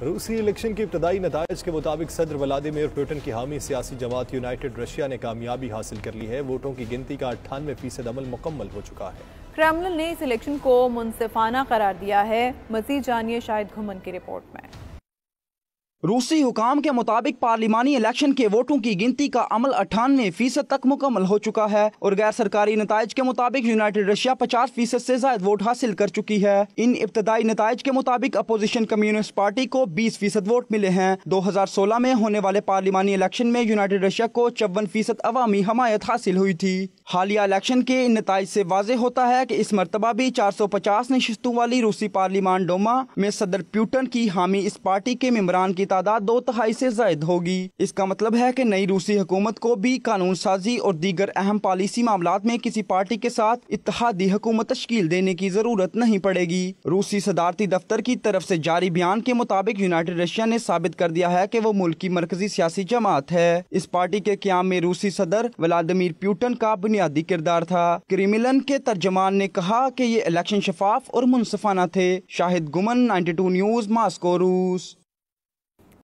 रूसी इलेक्शन के इब्तदाई नताइज के मुताबिक सदर व्लादिमीर पुतिन की हामी सियासी जमात यूनाइटेड रशिया ने कामयाबी हासिल कर ली है। वोटों की गिनती का 98% अमल मुकम्मल हो चुका है। क्रेमलिन ने इस इलेक्शन को मुनसिफाना करार दिया है। मजीद जानिए शाहिद घुमन की रिपोर्ट में। रूसी हुकाम के मुताबिक पार्लिमानी इलेक्शन के वोटों की गिनती का अमल 98% तक मुकम्मल हो चुका है और गैर सरकारी नताइज के मुताबिक यूनाइटेड रशिया 50% से ज्यादा वोट हासिल कर चुकी है। इन इब्तदाई नताइज के मुताबिक अपोजिशन कम्युनिस्ट पार्टी को 20% वोट मिले हैं। 2016 में होने वाले पार्लिमानी इलेक्शन में यूनाइटेड रशिया को 54% अवामी हमायत हासिल हुई थी। हालिया इलेक्शन के इन नताइज से वाज़ेह होता है कि इस मरतबा भी 450 नशिस्तों वाली रूसी पार्लिमान डोमा में सदर पुतिन की हामी इस पार्टी के मेंबरान की तादाद 2/3 से ज्यादा होगी। इसका मतलब है कि नई रूसी हुकूमत को भी कानून साजी और दीगर अहम पॉलिसी मामलात में किसी पार्टी के साथ इत्तेहादी हुकूमत तश्कील देने की जरूरत नहीं पड़ेगी। रूसी सदारती दफ्तर की तरफ से जारी बयान के मुताबिक यूनाइटेड रशिया ने साबित कर दिया है कि वो मुल्क की मरकजी सियासी जमात है। इस पार्टी के क्याम में रूसी सदर व्लादिमीर पुतिन का बुनियादी किरदार था। क्रेमलिन के तर्जमान ने कहा कि ये इलेक्शन शफाफ और मुनसिफाना थे। शाहिद गुमन, 92 न्यूज़, मास्को, रूस।